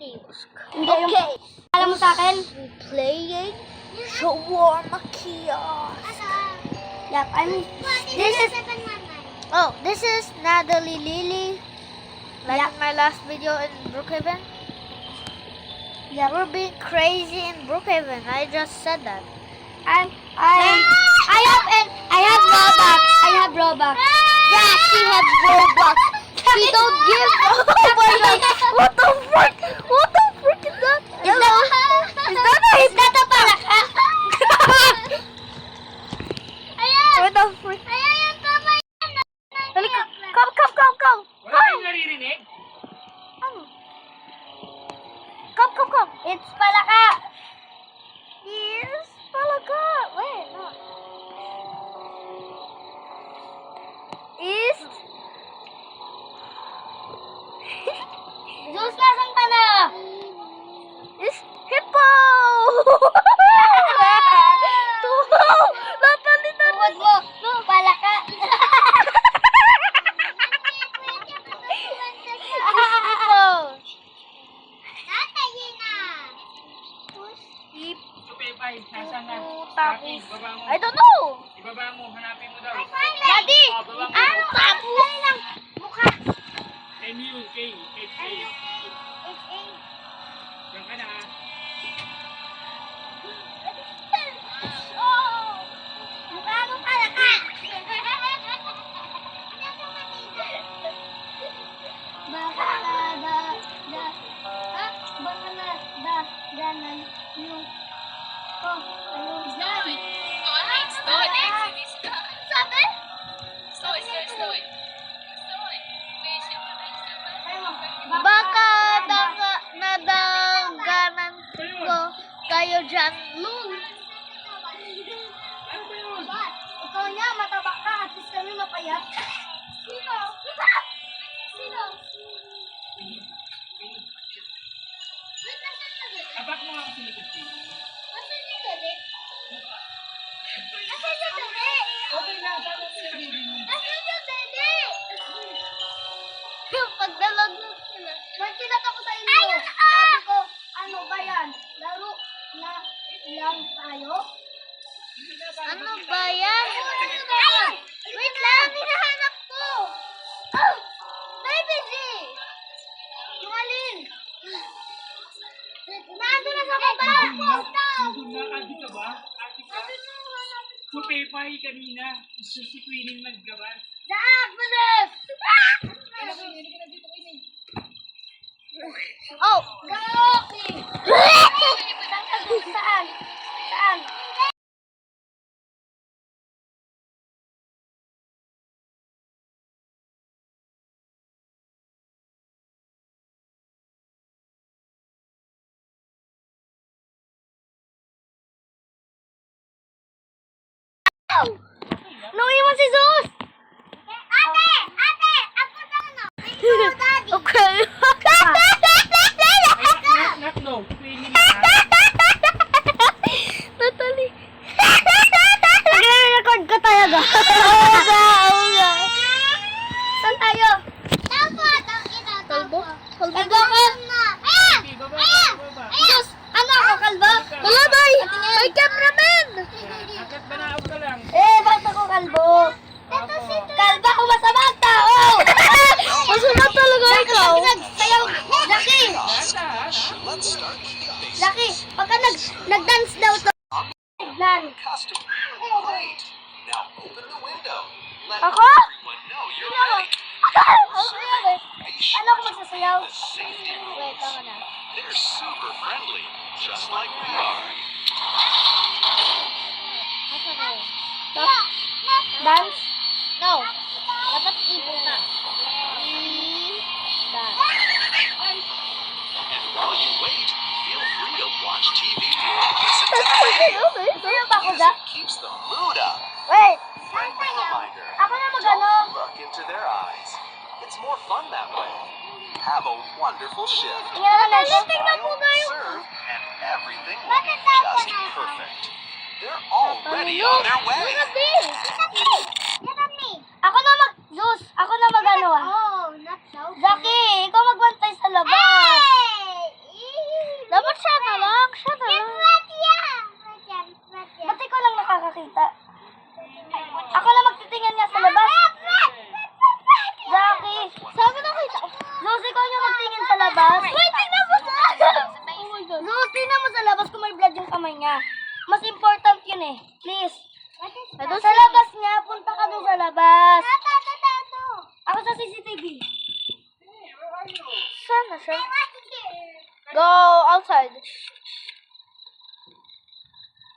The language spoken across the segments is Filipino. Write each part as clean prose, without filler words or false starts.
kiosk. Okay. Alam mo sa akin? Playing shawarma kiosk. Yep, This is Natalie Lily. Like in my last video in Brookhaven. Yep. We're being crazy in Brookhaven. I just said that. I have Robux. I have Robux. Yeah, she had Robux. She don't give. Oh my god! What the frick? What the frick is that? Hello? Is that a palaka? What the frick? Halika. Come. Wala kayong naririnig? Come. It's palaka. Yes, palaka. Wait, no. East. Zeus, nasan ka na? Is hippo. Tuhaw. Napalin na. Tuwad mo. Palaka. Hippo. Pepay, nasaan na? Tapos. Baba mo. I don't know. Ibaba mo, hanapin mo daw. Daddy. Baba mo. Ano tapos? NUK, HA. Diyan ka na. Mukha mo palaka. Ganan yung Stój! Stój! Sabi? Stój! Weź się, Baka nadangganan ko kayo dyan. Ano ba yun? Ikaw niya, mataba ka. At least kami mapayat. Sino? Abak mo nga kasi likod ko. Okay na, sana sinabibig mo. Pagdalag mo sila. Nagkilat ako sa inyo. Sabi ko, ano ba yan? Laro na lang tayo? Ano ba yan? Ayun! Wait lang, hinahanap ko! Oh! Baby G! Yung alin? Nandun na sa baba! Nandun na, adi ka ba? Adi ka? So, Pepay kanina. Si Queenie naggawa. Daag! Bilis! Oh! Rocky! Saan? Saan? Iwan si Zeus! Ate! Ako na no! Daddy! Okay. Not no. Queenie na. Natalie. Nag-record ka talaga. Oo nga. Saan tayo? Kalbo ka! Kalbo Kalbo ka? Ayan! Okay, baba. Ayan! Baba. Diyos! Ano ako, kalbo? Wala bay! May cameraman! Akit banaog ka lang. Bakit ako kalbo? Kalbo ako masamang tao! Masama talaga ikaw. Sayaw! Laki! Bata, ha? Laki! Pagka nag-dance daw to. Lan. Now open the window. Let Ako? everyone know you're ready. Ano ako magsasayaw? Safety rules. Wait, tama na. They're super friendly, just like we are. Dance? No. Dapat ibo na. And while you wait, feel free to watch TV or listen to the radio. Sino ba ako da? Keeps the mood up. Wait! Friendly reminder. Ako na magano? Don't look into their eyes. It's more fun that way. Have a wonderful shift. Tingnan na natin. Serve, and everything will be just perfect. They're already on their way. Ako na Zeus, ako na magano ah. Oh, not so. Zaki, ikaw magbantay sa labas. labas. Wait, tingnan mo sa labas. Oh my God. Rose, tingnan mo sa labas kung may blood yung kamay niya. Mas important yun eh. Please. Sa labas niya. Punta ka dun sa labas. Ako sa CCTV. Sana siya? Go outside.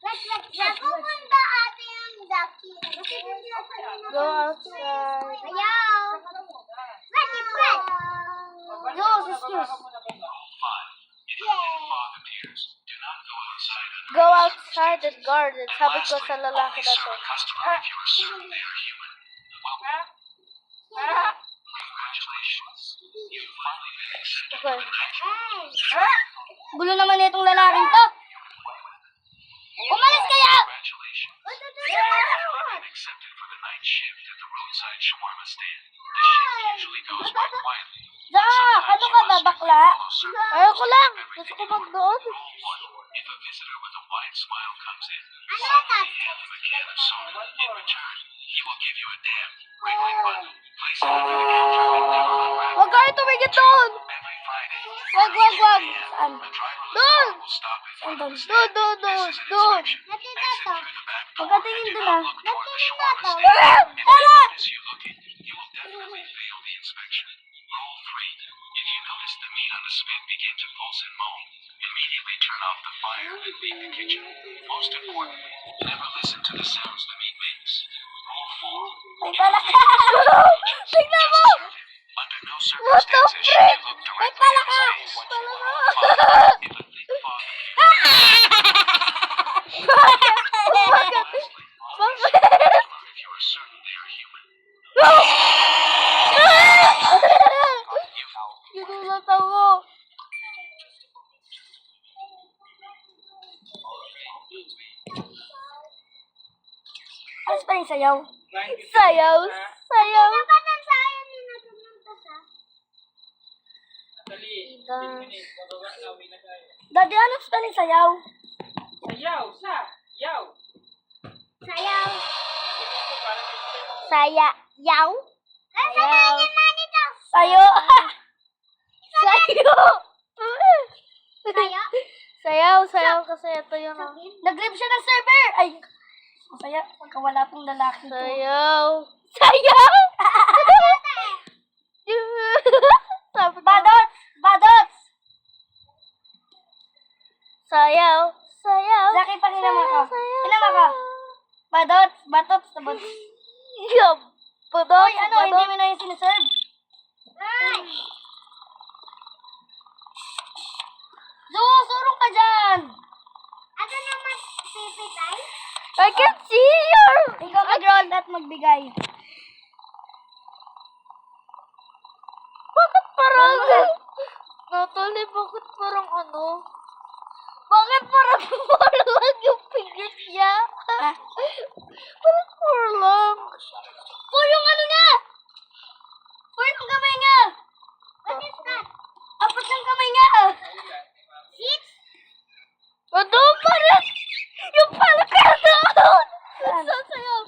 Napupunta ate yung Ducky. Go outside. Ayaw. Pwede, pwede. Go, excuse. Go outside and guard it. Sabi ko sa lalaki na to. Okay. Gulo naman na itong lalaking to. Umalis kaya! Zah! Ano ka ba, bakla? Ayoko lang. Gusto ko mag-doon. Huwag kayo tumigit doon! Wag. Saan? Doon! Doon! Huwag ka tingin doon ah. Tara! May palaka! Tignan mo! What the frick? May palaka! Ginulat ako. Alas pa rin sayaw? Sayaw. Dapat ang sayo ni natumunta sa... Daddy, ano sa rin sayaw? Sayaw! Yaw! Sayaw. Sayaw? Ang sayaw niya na dito. Sayo. Sayo. Sayaw kasi ito yun. Nag-grab siya ng server. Ay, masaya. Pagkawala tong lalaki to. Sayaw. Badots. Sayaw. Zaki, pakinama ka. Pinama ka. Badots. Yup. Hoy, ano, hindi mo na yung siniserve. Surong ka dyan. Ano naman pipitay? I can see your... Ikaw mag-roll at magbigay. Bakit parang... Natalie, bakit parang ano? Bakit parang lang yung pigit niya? Parang lang. Yung ano niya! Yung kamay niya! What is that? Apat ng kamay niya! 6? Ano pa rin? Yung palaka doon! Sasayaw!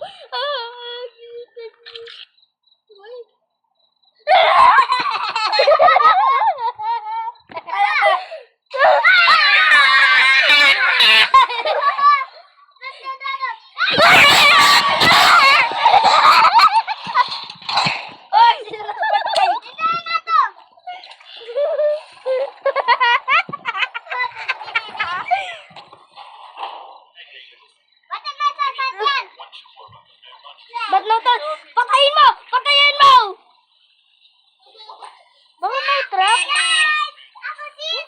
Ba't naman? Patayin mo! Baka may trap?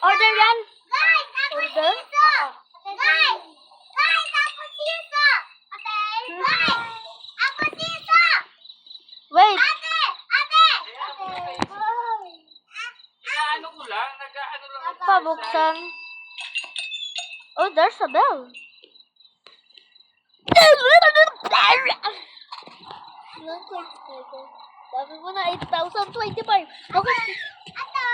Order yan? Guys, ako Order? siso! Guys, ako siso! Okay? Guys, ako siso! Wait. Ate! Inaano ko lang, nag-ano lang ako. Pabuksan. Oh, there's a bell. Sabi mo na 8,025. Okay. Ato,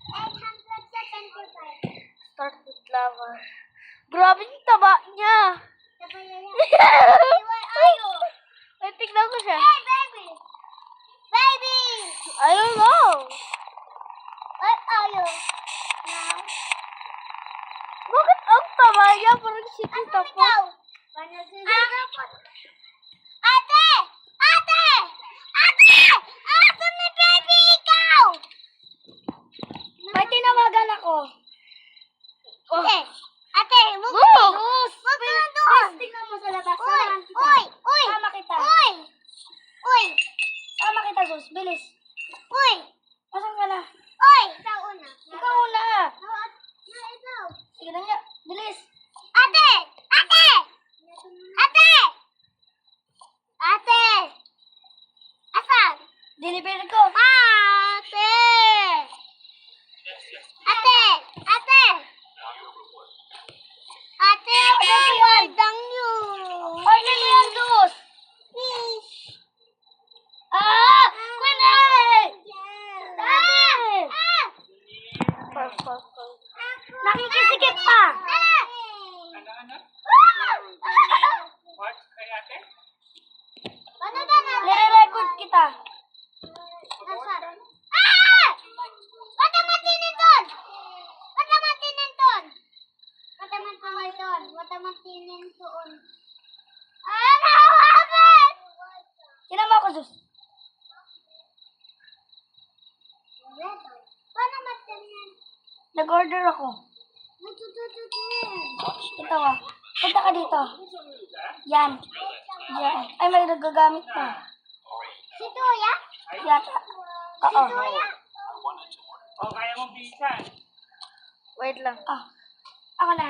6,875. Start with lava. Grabe yung taba niya. Sabay na yan. Where are you? Ay, tignan ko siya. Hey, baby! Baby! I don't know. What are you? Now? Bakit ang tama niya? Parang si Tita po. Ikaw? Ate! Ate! Ate! Ate, may baby ikaw! May tinawagan ako. Ate! Ate, huwag Go! ka! Huwag ka na doon! Tingnan mo sa labas. Uy! Samahan kita. Uy! Uy! Sama kita. Uy! Uy! Sama kita, Sus. Bilis. Uy! Asan ka na? Uy! Ikaw una. Ikaw una. Na ikaw. Sige na nga. Bilis. Ate! Ate! Ate! Ate! Asan? Deliver ko. Ate! Ate! Ate! Ate, pagawardang nyo. Order mo yan, Sus. Please. Ah! Kunay! Dali! Nakikisikip pa. Ano? Ah! What? Kay ate? Ano ba na? Nire-record kita. Nasaan? Ah! Ba't naman tinindon? Ba't naman tinindon? Ba't naman tinindon? Ba't naman tinindon? Ano? Bakit? Sinama ako, Sus. Ba't naman tinindon? Nag-order ako. Ito ah. Punta ka dito. Yan. Yan. Ay, may nagagamit na. Si Tuya? Yata. Oo. Tuya? O, kaya mong bilisan. Wait lang. Ah. Ako na.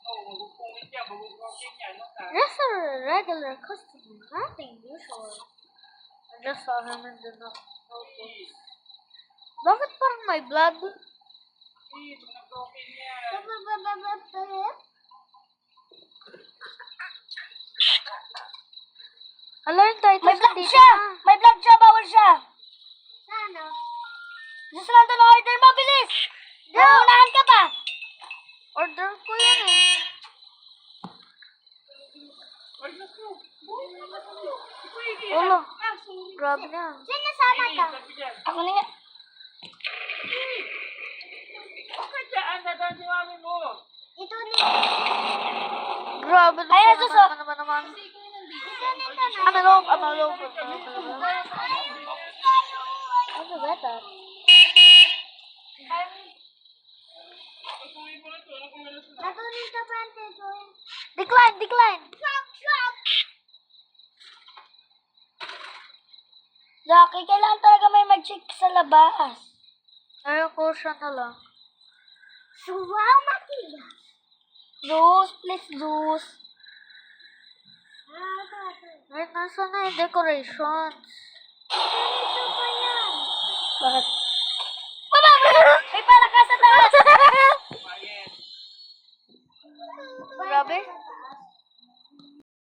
No, magugpungit yan, magugpungit yan. No, Just a regular customer. Nothing usual. I just saw him in the notebook. Bakit parang may blood? please, mag-broken yan. Hala yung title. May blood siya! May blood siya! Bawal siya! Sana? Gusto lang ito na order mo! Bilis! Naunahan ka pa! Order ko yan eh. Ay, naku. Ulo. Grabe na. Sino sama Ay, ka? sabi niyan. Ako na nga. Bakit dyan? Dadaan si mami mo. Ito ni... Grabe na. Ay, sus! Naman. Ito nito na. Ano loob? Ano loob? Ano ba ito? Ito nito, Francis. Decline! Decline! Chop! Jackie, kailangan talaga may mag-check sa labas. Ayoko siya na lang. Wow, Matilda. Zeus, please, Zeus. Ay, nasa na yung decorations?